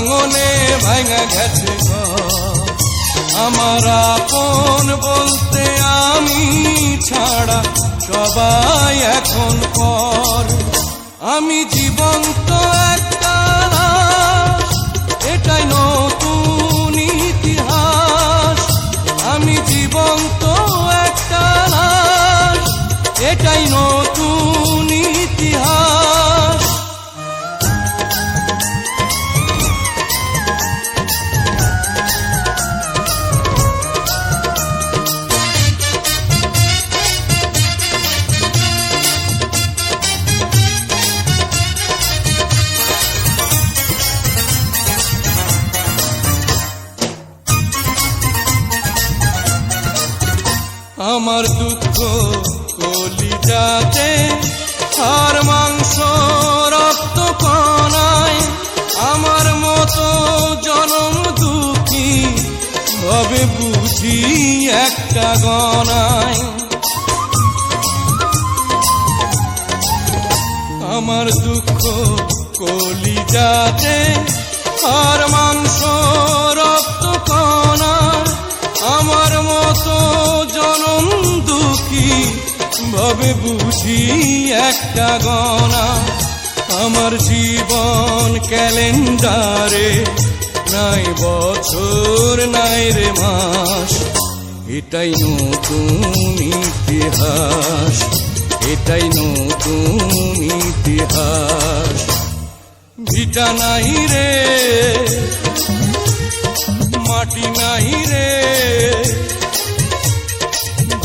ভাঙনে ভাঙা গেছে ঘর। আমার আপন বলতে আমি ছাড়া সবাই এখন পর। আমি জীবন্ত একটা লাশ, এটাই নতুন ইতিহাস। আমি জীবন্ত একটা লাশ, এটাই নতুন ইতিহাস। আমার দুঃখ কলিজাতে, আর মাংস রক্ত কণায়, আমার মতো জনম দুঃখী ভাবে বুঝি একটা গণায়। আমার দুঃখ কলিজাতে, আর মাংস রক্ত কণায়, আমার মতো জনম দুঃখী ভাবে বুঝি একটা গণা। আমার জীবন ক্যালেন্ডারে নাই বছর নাই রে মাস, এটাই নতুন ইতিহাস, এটাই নতুন ইতিহাস। ভিটা নাই রে, মাটি নাই রে,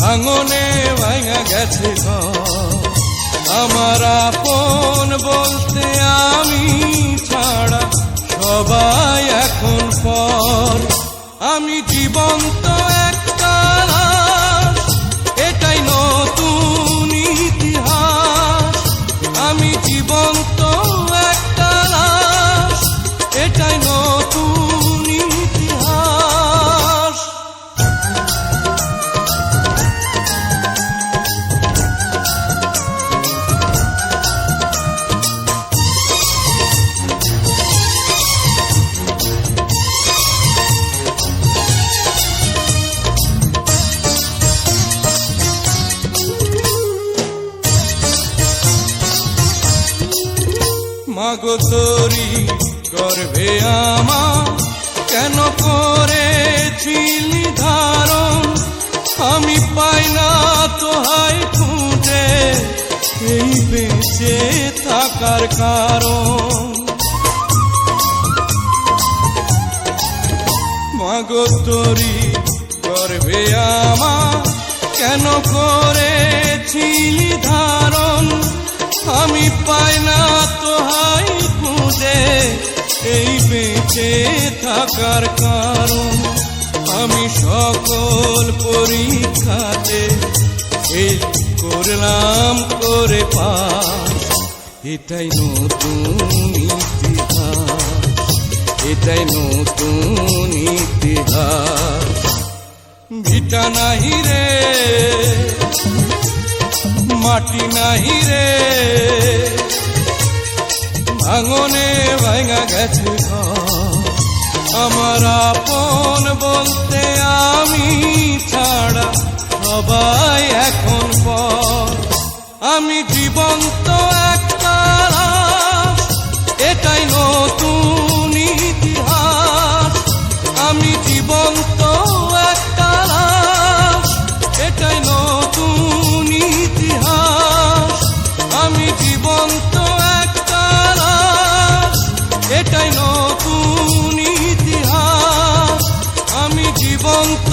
ভাঙনে ভাঙা গেছে ঘর। আমার আপন বলতে আমি ছাড়া সবাই এখন পর। আমি জীবন্ত একটা লাশ, এটাই নতুন ইতিহাস। আমি জীবন্ত একটা লাশ, এটাই নতুন ইতিহাস। মাগো তোরি গর্ভে আমার কেন করেছিলি ধারণ, আমি পাই না তোহাই খুঁজে এই বেঁচে থাকার কারণ। মাগো তোরি গর্ভে আমার কেন করেছিলি ধারণ, আমি পাই না তোহাই খুঁজে এই বেঁচে থাকার কারণ। আমি সকল পরীক্ষাতে এই করলাম করে পাস, এটাই নতুন ইতিহাস, এটাই নতুন ইতিহাস। ভিটা নাহি রে, মাটি নাহি রে, ভাঙনে ভাঙা গেছে ঘর। আমার আপন বলতে আমি ছাড়া সবাই এখন পর। আমি জীবন্ত একটা লাশ, এটাই নতুন ইতিহাস। আমি জীবন্ত একটা লাশ, এটাই নতুন ইতিহাস। আমি জীবন্ত একটা লাশ, এটাই নতুন ইতিহাস। আমি জীবন্ত